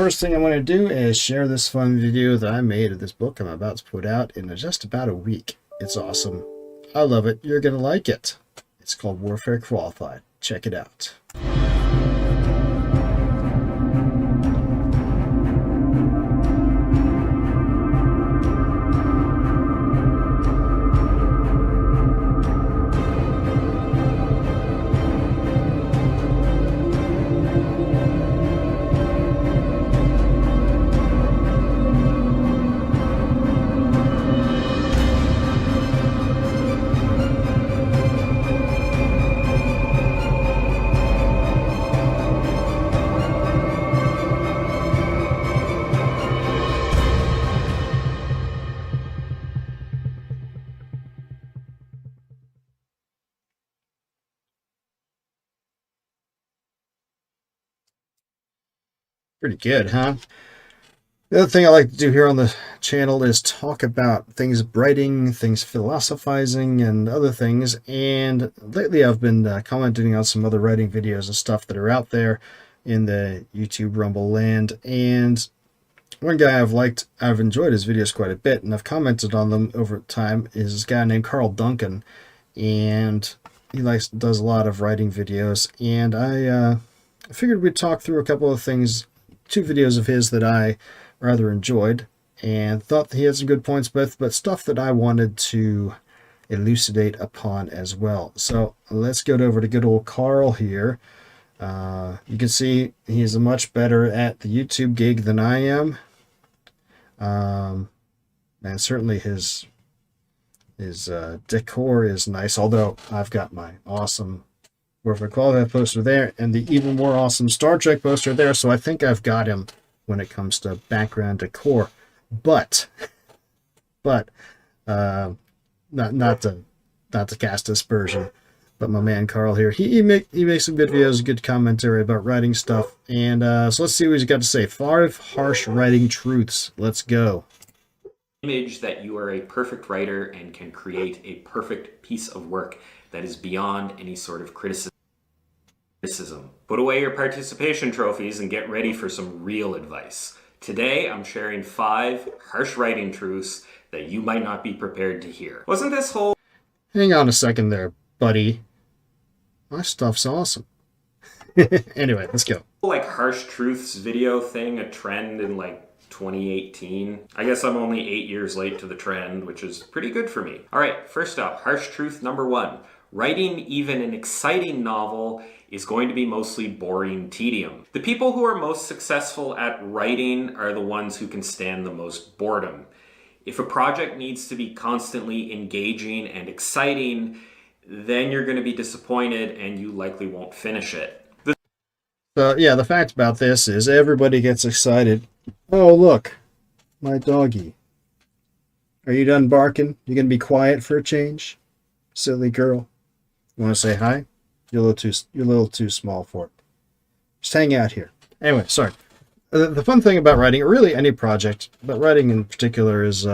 first thing I want to do is share this fun video that I made of this book I'm about to put out in just about a week. It's awesome. I love it. You're going to like it. It's called Warfare Qualified. Check it out. Pretty good, huh? The other thing I like to do here on the channel is talk about things writing, things philosophizing, and other things. And lately I've been commenting on some other writing videos and stuff that are out there in the YouTube Rumble land. And one guy I've enjoyed his videos quite a bit, and I've commented on them over time, is this guy named Duncan. And he does a lot of writing videos. And I figured we'd talk through a couple of things, 2 videos of his that I rather enjoyed and thought that he had some good points, but stuff that I wanted to elucidate upon as well. So let's go over to good old Carl here. You can see he's much better at the YouTube gig than I am. And certainly his decor is nice, although I've got my awesome Warfare Qualified poster there and the even more awesome Star Trek poster there, so I think I've got him when it comes to background decor. But not to cast aspersion, but my man Carl here, he makes some good videos, good commentary about writing stuff, and so let's see what he's got to say. 5 harsh writing truths. Let's go. Image that you are a perfect writer and can create a perfect piece of work that is beyond any sort of criticism. Put away your participation trophies and get ready for some real advice. Today, I'm sharing 5 harsh writing truths that you might not be prepared to hear. Wasn't this whole... Hang on a second there, buddy. My stuff's awesome. Anyway, let's go. like harsh truths video thing a trend in like 2018? I guess I'm only 8 years late to the trend, which is pretty good for me. All right, first up, harsh truth number 1. Writing even an exciting novel is going to be mostly boring tedium. The people who are most successful at writing are the ones who can stand the most boredom. If a project needs to be constantly engaging and exciting, then you're going to be disappointed and you likely won't finish it. Yeah, the fact about this is everybody gets excited. Oh, look, my doggy. Are you done barking? You gonna be quiet for a change? Silly girl. You want to say hi? You're a little too small for it. Just hang out here. Anyway, sorry. The fun thing about writing, or really any project, but writing in particular is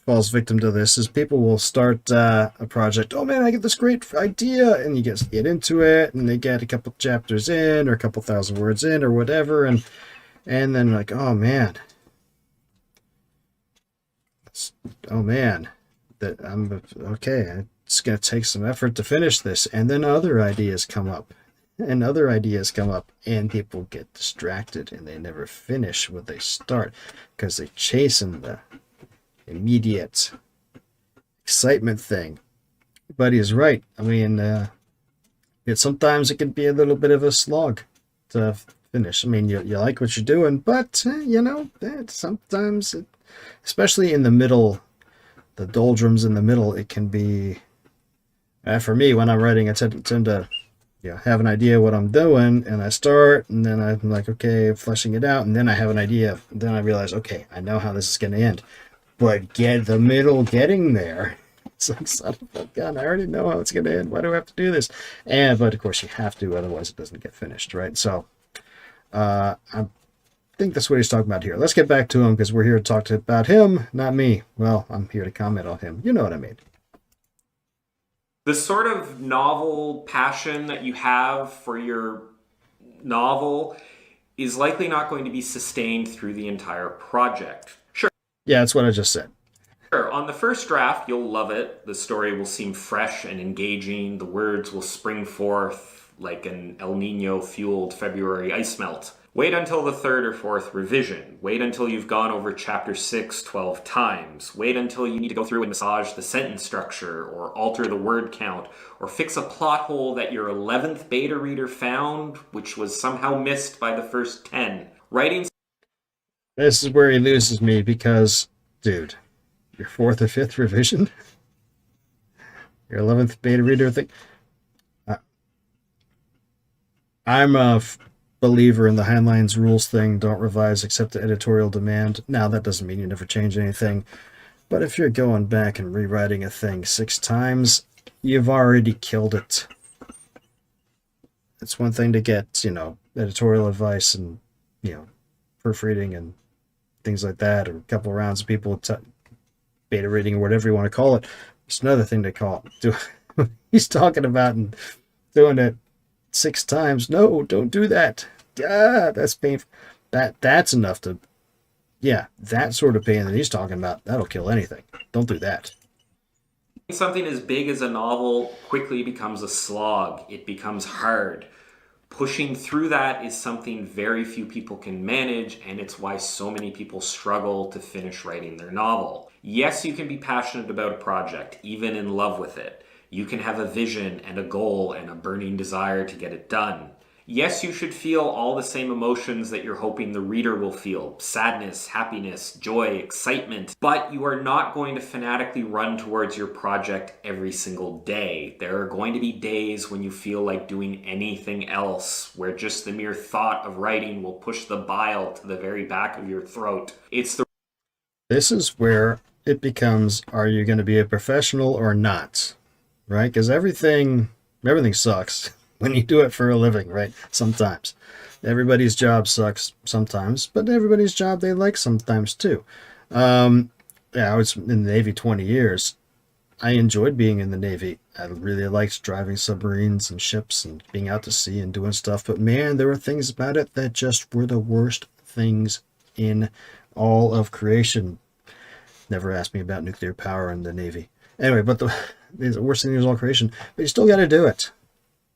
falls victim to this, is people will start a project. Oh man, I get this great idea, and you get into it, and they get a couple chapters in, or a couple thousand words in, or whatever, and then like, oh man, that I'm okay. It's gonna take some effort to finish this, and then other ideas come up. And other ideas come up, and people get distracted, and they never finish what they start because they're chasing the immediate excitement thing. Buddy is right. I mean, sometimes it can be a little bit of a slog to finish. I mean, you like what you're doing, but sometimes, especially in the middle, the doldrums in the middle, it can be. For me, when I'm writing, I tend to have an idea what I'm doing, and I start, and then I'm like, okay, fleshing it out, and then I have an idea, and then I realize, okay, I know how this is going to end, but getting there, it's like, son of a gun, I already know how it's going to end, why do I have to do this? But of course you have to, otherwise it doesn't get finished, right? So, I think that's what he's talking about here. Let's get back to him, because we're here to talk about him, not me. Well, I'm here to comment on him. You know what I mean. The sort of novel passion that you have for your novel is likely not going to be sustained through the entire project. Sure, Yeah, that's what I just said. on the first draft, you'll love it. The story will seem fresh and engaging. The words will spring forth like an El Nino fueled February ice melt. Wait until the third or fourth revision. Wait until you've gone over chapter 6 12 times. Wait until you need to go through and massage the sentence structure, or alter the word count, or fix a plot hole that your 11th beta reader found, which was somehow missed by the first 10. Writing. This is where he loses me because, dude, your 4th or 5th revision? Your 11th beta reader thing? I'm a believer in the Heinlein's rules thing. Don't revise except the editorial demand. Now, that doesn't mean you never change anything. But if you're going back and rewriting a thing 6 times, you've already killed it. It's one thing to get, editorial advice and, proofreading and things like that, or a couple of rounds of people beta reading or whatever you want to call it. It's another thing to call it. He's talking about and doing it 6 times. No, don't do that. That's painful. That's enough to, that sort of pain that he's talking about, that'll kill anything. Don't do that. Something as big as a novel quickly becomes a slog. It becomes hard. Pushing through that is something very few people can manage, and it's why so many people struggle to finish writing their novel. Yes, you can be passionate about a project, even in love with it. You can have a vision and a goal and a burning desire to get it done. Yes, you should feel all the same emotions that you're hoping the reader will feel: sadness, happiness, joy, excitement. But you are not going to fanatically run towards your project every single day. There are going to be days when you feel like doing anything else, where just the mere thought of writing will push the bile to the very back of your throat. This is where it becomes, are you going to be a professional or not? Right? Because everything sucks when you do it for a living, right? Sometimes. Everybody's job sucks sometimes, but everybody's job they like sometimes too. I was in the Navy 20 years. I enjoyed being in the Navy. I really liked driving submarines and ships and being out to sea and doing stuff. But man, there were things about it that just were the worst things in all of creation. Never asked me about nuclear power in the Navy. Anyway, but the worst thing is all creation. But you still got to do it,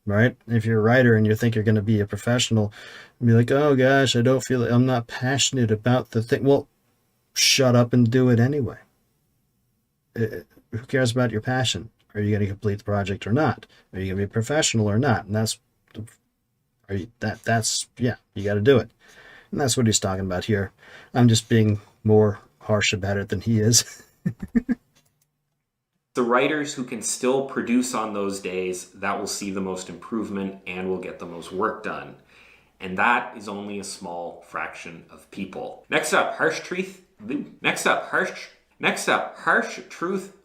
right? If you're a writer and you think you're going to be a professional, and be like, oh gosh, I don't feel it. I'm not passionate about the thing. Well, shut up and do it anyway. Who cares about your passion? Are you going to complete the project or not? Are you going to be a professional or not? And you got to do it. And that's what he's talking about here. I'm just being more harsh about it than he is. The writers who can still produce on those days that will see the most improvement and will get the most work done. And that is only a small fraction of people. Next up, harsh truth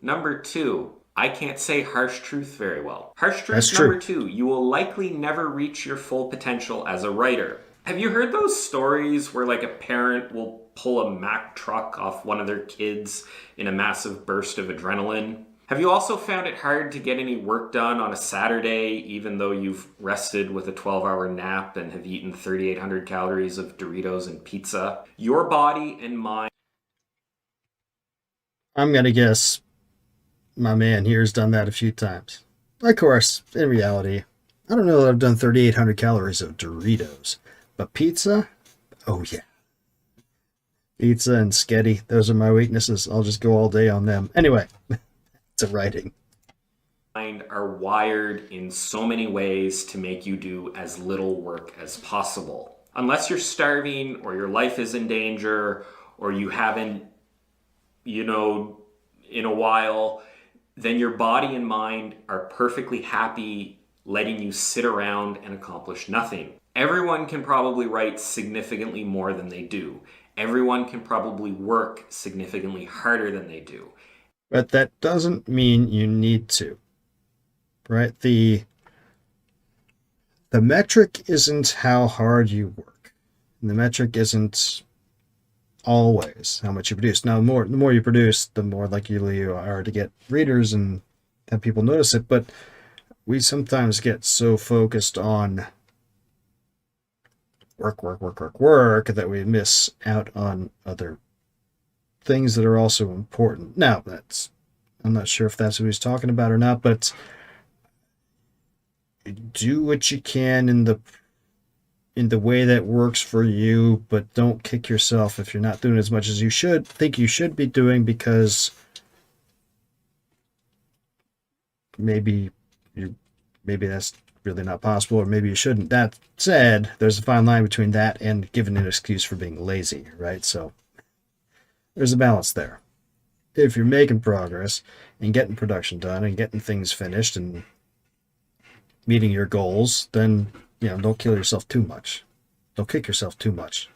number 2. I can't say harsh truth very well. Harsh truth number 2. You will likely never reach your full potential as a writer. Have you heard those stories where like a parent will pull a Mack truck off one of their kids in a massive burst of adrenaline? Have you also found it hard to get any work done on a Saturday, even though you've rested with a 12-hour nap and have eaten 3,800 calories of Doritos and pizza? Your body and mind... I'm going to guess my man here has done that a few times. Of course, in reality, I don't know that I've done 3,800 calories of Doritos, but pizza? Oh yeah. Pizza and sketty, those are my weaknesses. I'll just go all day on them. Anyway. To writing. Are wired in so many ways to make you do as little work as possible. Unless you're starving or your life is in danger or you haven't, in a while, then your body and mind are perfectly happy letting you sit around and accomplish nothing. Everyone can probably write significantly more than they do. Everyone can probably work significantly harder than they do. But that doesn't mean you need to, right? The metric isn't how hard you work. The metric isn't always how much you produce. Now, the more you produce, the more likely you are to get readers and have people notice it. But we sometimes get so focused on work that we miss out on other things that are also important. Now, I'm not sure if that's what he's talking about or not, but do what you can in the way that works for you, but don't kick yourself if you're not doing as much as you should be doing, because maybe maybe that's really not possible, or maybe you shouldn't. That said, there's a fine line between that and giving an excuse for being lazy, right? So there's a balance there. If you're making progress and getting production done and getting things finished and meeting your goals, then don't kill yourself too much. Don't kick yourself too much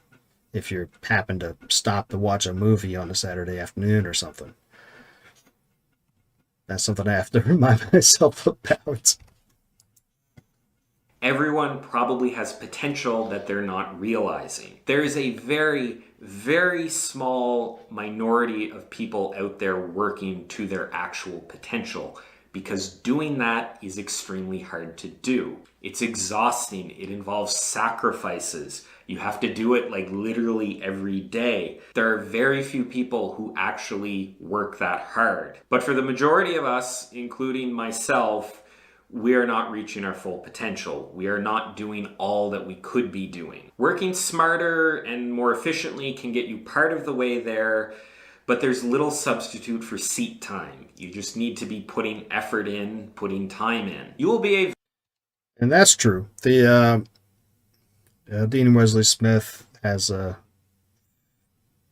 if you happen to stop to watch a movie on a Saturday afternoon or something. That's something I have to remind myself about. Everyone probably has potential that they're not realizing. There is a very, very small minority of people out there working to their actual potential, because doing that is extremely hard to do. It's exhausting. It involves sacrifices. You have to do it like literally every day. There are very few people who actually work that hard. But for the majority of us, including myself, we are not reaching our full potential. We are not doing all that we could be doing. Working smarter and more efficiently can get you part of the way there, but there's little substitute for seat time. You just need to be putting effort in, putting time in. You will be a... And that's true. The Dean Wesley Smith has a,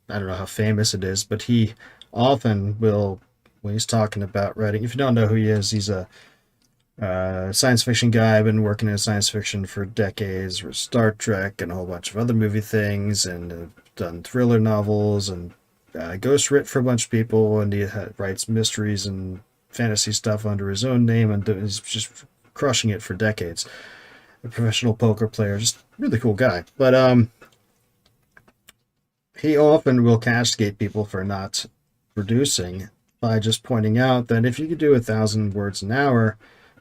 I don't know how famous it is, but he often will, when he's talking about writing, if you don't know who he is, he's a science fiction guy. I've been working in science fiction for decades, with Star Trek and a whole bunch of other movie things, and done thriller novels, and ghostwrit for a bunch of people, and he writes mysteries and fantasy stuff under his own name, and he's just crushing it for decades. A professional poker player, just really cool guy. But he often will castigate people for not producing by just pointing out that if you could do 1,000 words an hour,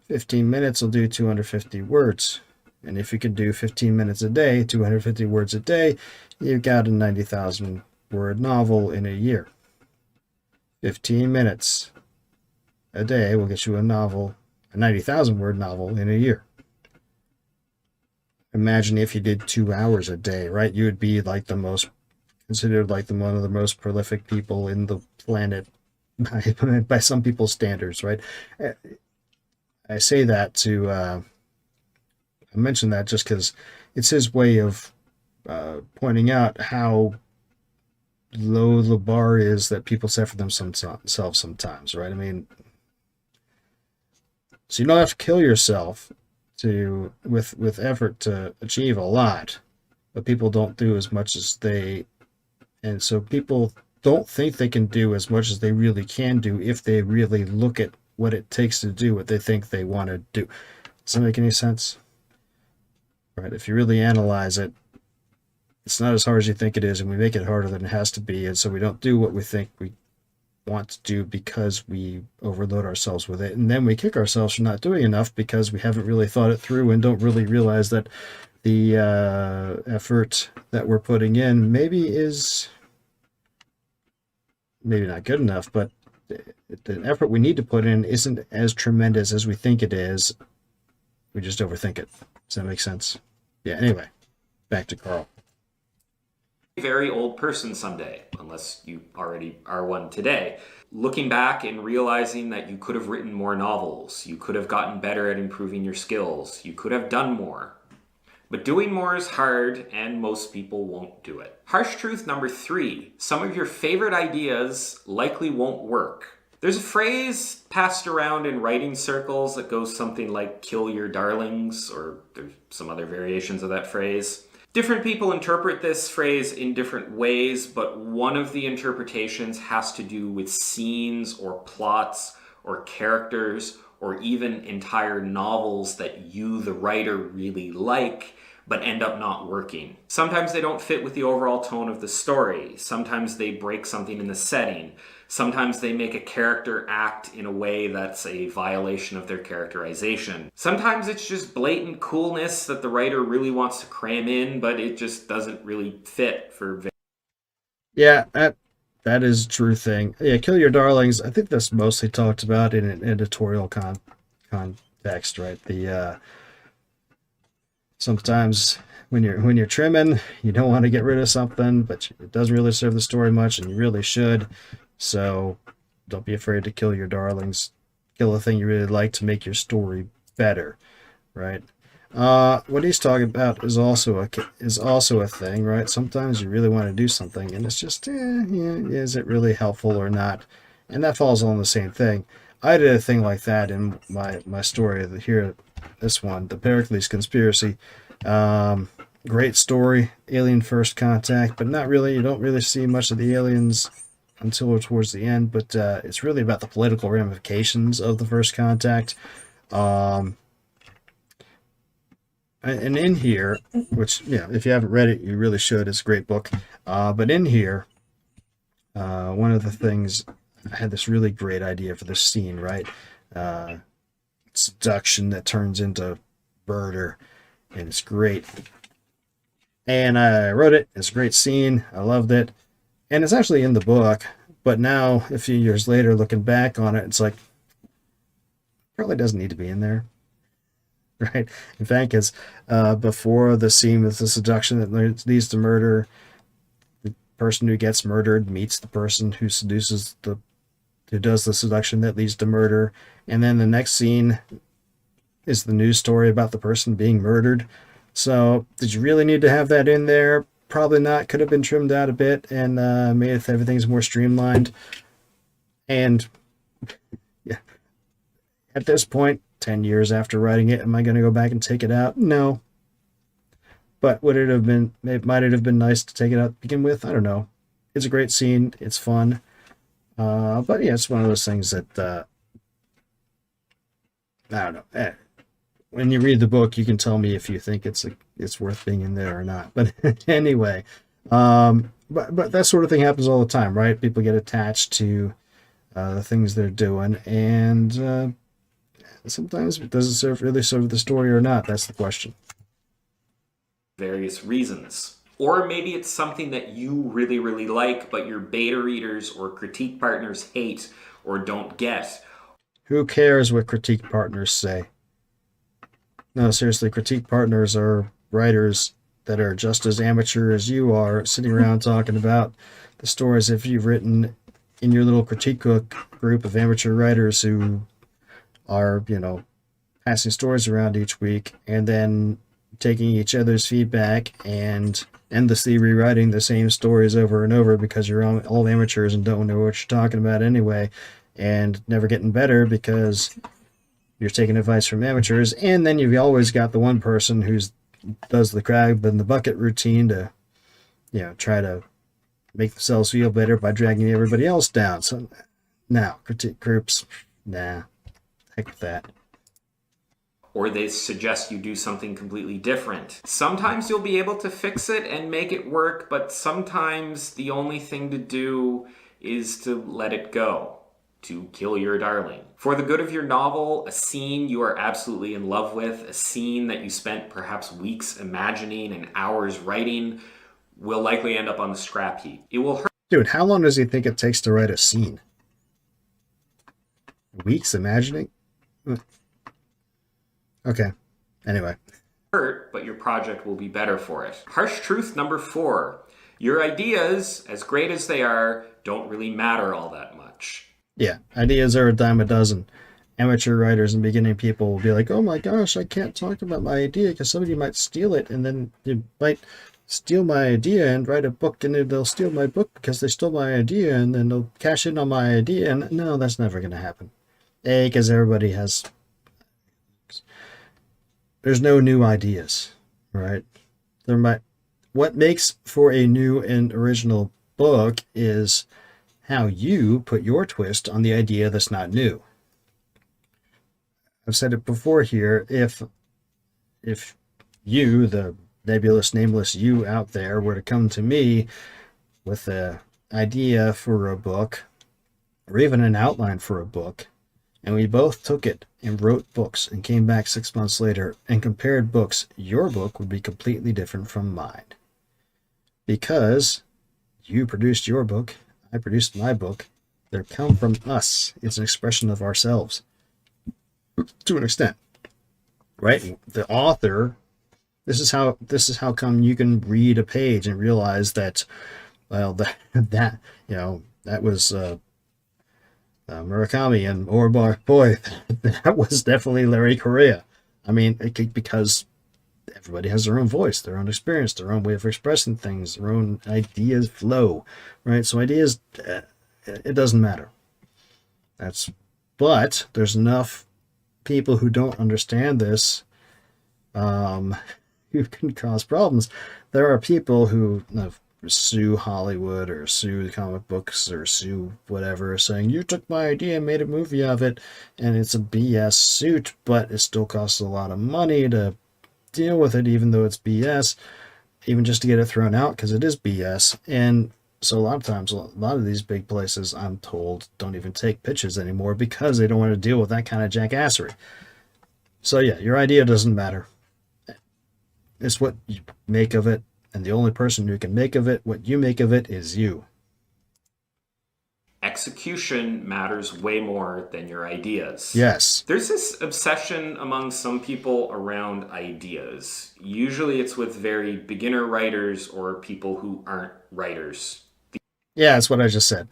15 minutes will do 250 words. And if you could do 15 minutes a day, 250 words a day, you've got a 90,000 word novel in a year. 15 minutes a day will get you a 90,000 word novel in a year. Imagine if you did 2 hours a day, right? You would be like considered like one of the most prolific people in the planet by some people's standards, right? I say that I mention that just because it's his way of pointing out how low the bar is that people set for themselves sometimes, right? I mean, so you don't have to kill yourself with effort to achieve a lot, but people don't do as much as and so people don't think they can do as much as they really can do if they really look at what it takes to do what they think they want to do. Does that make any sense? Right? If you really analyze it, it's not as hard as you think it is, and we make it harder than it has to be, and so we don't do what we think we want to do because we overload ourselves with it, and then we kick ourselves for not doing enough because we haven't really thought it through and don't really realize that the effort that we're putting in maybe not good enough, but the effort we need to put in isn't as tremendous as we think it is. We just overthink it. Does that make sense? Yeah, anyway, back to Carl. Very old person someday, unless you already are one today, looking back and realizing that you could have written more novels, you could have gotten better at improving your skills, you could have done more. But doing more is hard, and most people won't do it. Harsh truth number 3, some of your favorite ideas likely won't work. There's a phrase passed around in writing circles that goes something like "kill your darlings," or there's some other variations of that phrase. Different people interpret this phrase in different ways, but one of the interpretations has to do with scenes or plots or characters or even entire novels that you, the writer, really like, but end up not working. Sometimes they don't fit with the overall tone of the story. Sometimes they break something in the setting. Sometimes they make a character act in a way that's a violation of their characterization. Sometimes it's just blatant coolness that the writer really wants to cram in, but it just doesn't really fit for. Yeah, that is a true thing. Yeah, Kill Your Darlings. I think that's mostly talked about in an editorial context, right? Sometimes when you're trimming, you don't want to get rid of something, but it doesn't really serve the story much, and you really should. So don't be afraid to kill your darlings. Kill a thing you really like to make your story better, right? What he's talking about is also a thing, right? Sometimes you really want to do something, and it's just, is it really helpful or not? And that falls on the same thing. I did a thing like that in my story here, this one, the Pericles Conspiracy. Great story, alien first contact, but not really. You don't really see much of the aliens until towards the end, but it's really about the political ramifications of the first contact. And in here, which, if you haven't read it, you really should. It's a great book. But in here, one of the things, I had this really great idea for this scene, right? Seduction that turns into murder, and it's great. And I wrote it. It's a great scene. I loved it. And it's actually in the book, but now, a few years later, looking back on it, it's like, probably doesn't need to be in there. Right? In fact, it's before the scene with the seduction that leads to murder, the person who gets murdered meets the person who who does the seduction that leads to murder. And then the next scene is the news story about the person being murdered. So, did you really need to have that in there? Probably not. Could have been trimmed out a bit and made it everything's more streamlined. And yeah, at this point, 10 years after writing it, am I going to go back and take it out? No. But would it have been, might it have been nice to take it out to begin with? I don't know. It's a great scene. It's fun. But yeah, it's one of those things that, I don't know. When you read the book, you can tell me if you think it's worth being in there or not. But anyway, but that sort of thing happens all the time, right? People get attached to the things they're doing, and sometimes it doesn't really serve the story or not. That's the question. Various reasons. Or maybe it's something that you really, really like, but your beta readers or critique partners hate or don't get. Who cares what critique partners say? No, seriously, critique partners are writers that are just as amateur as you are, sitting around talking about the stories if you've written in your little critique group of amateur writers who are, passing stories around each week and then taking each other's feedback and endlessly rewriting the same stories over and over because you're all amateurs and don't know what you're talking about anyway, and never getting better because you're taking advice from amateurs. And then you've always got the one person who does the crab in the bucket routine to, try to make themselves feel better by dragging everybody else down. So now, critique groups, nah, heck with that. Or they suggest you do something completely different. Sometimes you'll be able to fix it and make it work, but sometimes the only thing to do is to let it go, to kill your darling. For the good of your novel, a scene you are absolutely in love with, a scene that you spent perhaps weeks imagining and hours writing, will likely end up on the scrap heap. It will hurt. Dude, how long does he think it takes to write a scene? Weeks imagining? Okay. Anyway. Hurt, but your project will be better for it. Harsh truth number 4. Your ideas, as great as they are, don't really matter all that much. Yeah, ideas are a dime a dozen. Amateur writers and beginning people will be like, oh my gosh, I can't talk about my idea because somebody might steal it, and then you might steal my idea and write a book, and they'll steal my book because they stole my idea, and then they'll cash in on my idea, and no, that's never going to happen. Because everybody has... There's no new ideas, right? What makes for a new and original book is how you put your twist on the idea that's not new. I've said it before here, if you, the nebulous, nameless you out there were to come to me with an idea for a book or even an outline for a book, and we both took it and wrote books and came back 6 months later and compared books, your book would be completely different from mine. Because you produced your book, I produced my book, they come from us. It's an expression of ourselves to an extent, right? The author, this is how come you can read a page and realize that, well, that was Murakami, and boy, that was definitely Larry Correa. I mean, because everybody has their own voice, their own experience, their own way of expressing things, their own ideas flow, right? So ideas, it doesn't matter. But there's enough people who don't understand this, who can cause problems. There are people who sue Hollywood or sue comic books or sue whatever, saying you took my idea and made a movie of it, and it's a BS suit, but it still costs a lot of money to deal with it, even though it's BS, even just to get it thrown out, because it is BS. And so a lot of times, a lot of these big places, I'm told, don't even take pitches anymore because they don't want to deal with that kind of jackassery. So yeah, your idea doesn't matter. It's what you make of it. And the only person who can make of it what you make of it is you. Execution matters way more than your ideas. Yes. There's this obsession among some people around ideas. Usually it's with very beginner writers or people who aren't writers. Yeah, that's what I just said.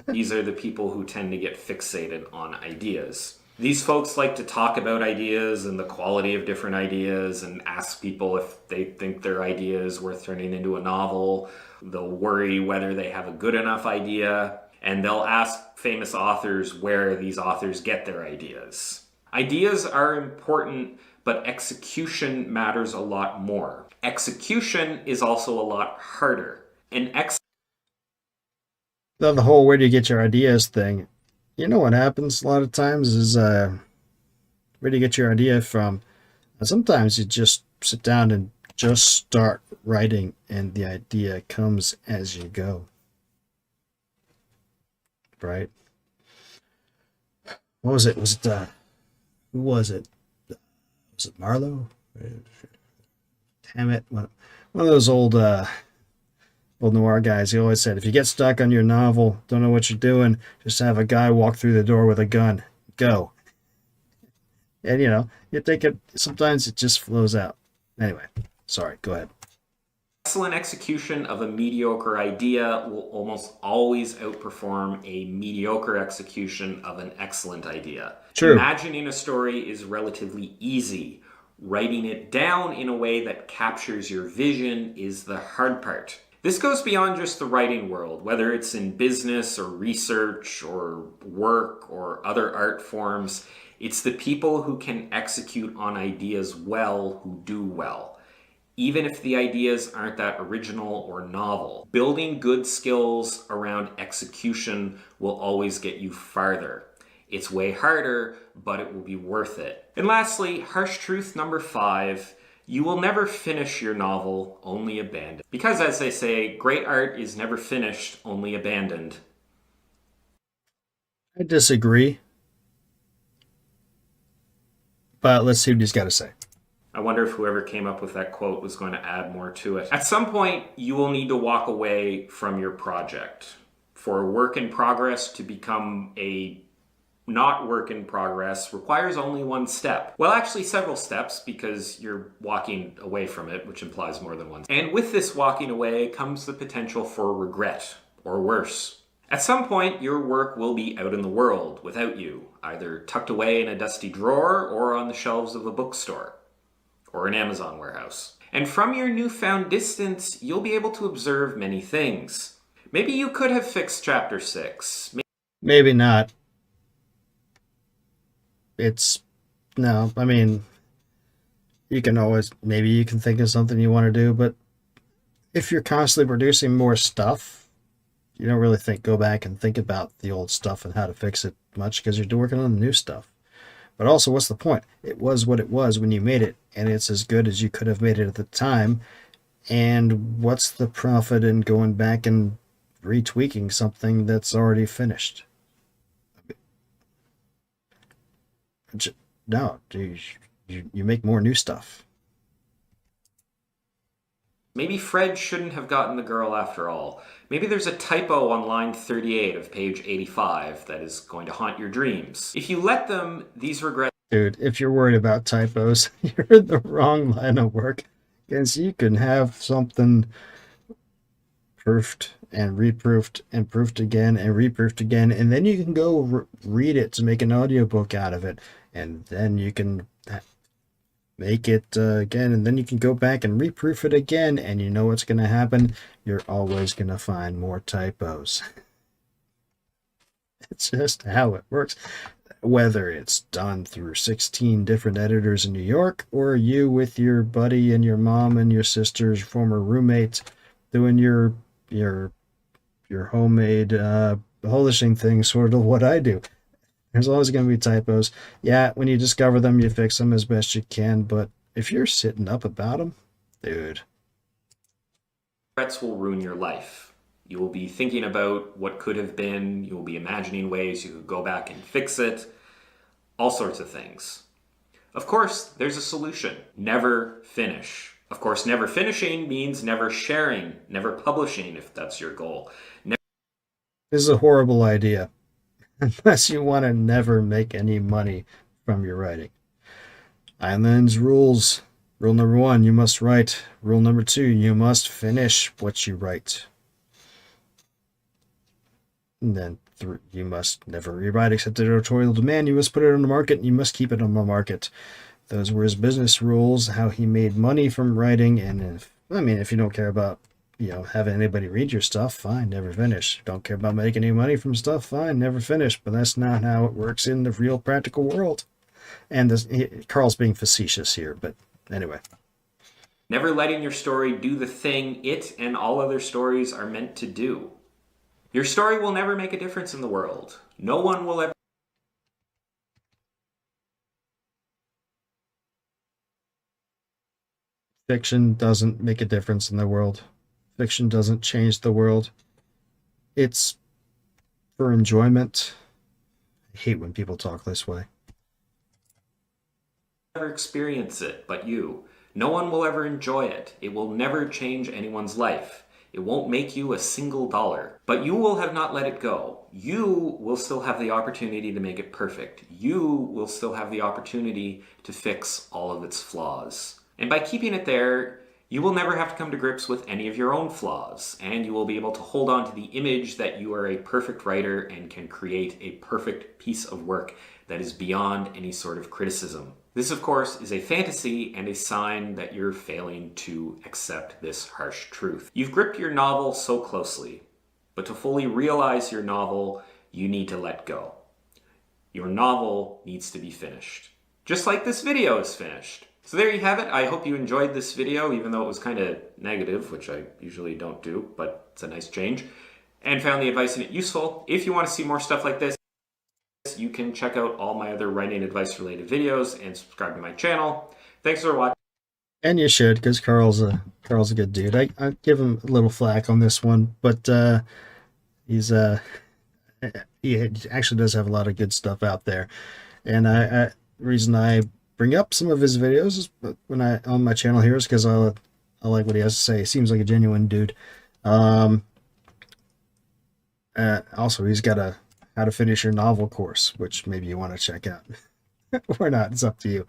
These are the people who tend to get fixated on ideas. These folks like to talk about ideas and the quality of different ideas and ask people if they think their idea is worth turning into a novel. They'll worry whether they have a good enough idea, and they'll ask famous authors where these authors get their ideas. Ideas are important, but execution matters a lot more. Execution is also a lot harder. The whole where do you get your ideas thing, you know what happens a lot of times is where do you get your idea from? Sometimes you just sit down and just start writing and the idea comes as you go. Right? What was it? Who was it? Was it Marlowe? Damn it. One of those old noir guys, he always said, if you get stuck on your novel, don't know what you're doing, just have a guy walk through the door with a gun. Go. And, you think it, sometimes it just flows out. Anyway, sorry, go ahead. Excellent execution of a mediocre idea will almost always outperform a mediocre execution of an excellent idea. True. Imagining a story is relatively easy. Writing it down in a way that captures your vision is the hard part. This goes beyond just the writing world, whether it's in business or research or work or other art forms. It's the people who can execute on ideas well who do well, even if the ideas aren't that original or novel. Building good skills around execution will always get you farther. It's way harder, but it will be worth it. And lastly, harsh truth number 5. You will never finish your novel, only abandon. Because as they say, great art is never finished, only abandoned. I disagree. But let's see what he's got to say. I wonder if whoever came up with that quote was going to add more to it. At some point, you will need to walk away from your project. For a work in progress to become a not work in progress requires only one step. Well, actually several steps, because you're walking away from it, which implies more than one. And with this walking away comes the potential for regret, or worse. At some point, your work will be out in the world without you, either tucked away in a dusty drawer or on the shelves of a bookstore or an Amazon warehouse. And from your newfound distance, you'll be able to observe many things. Maybe you could have fixed chapter 6. Maybe not. You can always, maybe you can think of something you want to do, but if you're constantly producing more stuff, you don't really go back and think about the old stuff and how to fix it much, because you're working on the new stuff. But also, what's the point? It was what it was when you made it, and it's as good as you could have made it at the time. And what's the profit in going back and retweaking something that's already finished? No, you make more new stuff. Maybe Fred shouldn't have gotten the girl after all. Maybe there's a typo on line 38 of page 85 that is going to haunt your dreams. If you let them, these regrets... Dude, if you're worried about typos, you're in the wrong line of work. Because you can have something proofed and reproofed and proofed again and reproofed again, and then you can go read it to make an audiobook out of it, and then you can make it again, and then you can go back and reproof it again, and you know what's going to happen? You're always going to find more typos. It's just how it works. Whether it's done through 16 different editors in New York, or you with your buddy and your mom and your sister's former roommate doing your homemade publishing thing, sort of what I do. There's always going to be typos. Yeah, when you discover them, you fix them as best you can, but if you're sitting up about them, dude. Regrets will ruin your life. You will be thinking about what could have been, you will be imagining ways you could go back and fix it, all sorts of things. Of course, there's a solution. Never finish. Of course, never finishing means never sharing, never publishing if that's your goal. This is a horrible idea. Unless you want to never make any money from your writing. Island's rules. Rule number 1, you must write. Rule number 2, you must finish what you write. And then 3, you must never rewrite except at editorial demand. You must put it on the market, and you must keep it on the market. Those were his business rules, how he made money from writing. And if you don't care about having anybody read your stuff, fine, never finish. Don't care about making any money from stuff, fine, never finish. But that's not how it works in the real practical world. And Carl's being facetious here, but anyway. Never letting your story do the thing it and all other stories are meant to do. Your story will never make a difference in the world. No one will ever... Fiction doesn't make a difference in the world. Fiction doesn't change the world. It's for enjoyment. I hate when people talk this way. Never experience it, but you. No one will ever enjoy it. It will never change anyone's life. It won't make you a single dollar. But you will have not let it go. You will still have the opportunity to make it perfect. You will still have the opportunity to fix all of its flaws. And by keeping it there, you will never have to come to grips with any of your own flaws, and you will be able to hold on to the image that you are a perfect writer and can create a perfect piece of work that is beyond any sort of criticism. This, of course, is a fantasy and a sign that you're failing to accept this harsh truth. You've gripped your novel so closely, but to fully realize your novel, you need to let go. Your novel needs to be finished. Just like this video is finished. So there you have it. I hope you enjoyed this video, even though it was kind of negative, which I usually don't do, but it's a nice change, and found the advice in it useful. If you want to see more stuff like this, you can check out all my other writing advice related videos and subscribe to my channel. Thanks for watching. And you should, because Carl's a good dude. I give him a little flack on this one, but he actually does have a lot of good stuff out there. And the reason I bring up some of his videos is when on my channel here is because I like what he has to say. He seems like a genuine dude. Also, he's got a how to finish your novel course, which maybe you want to check out or not. It's up to you.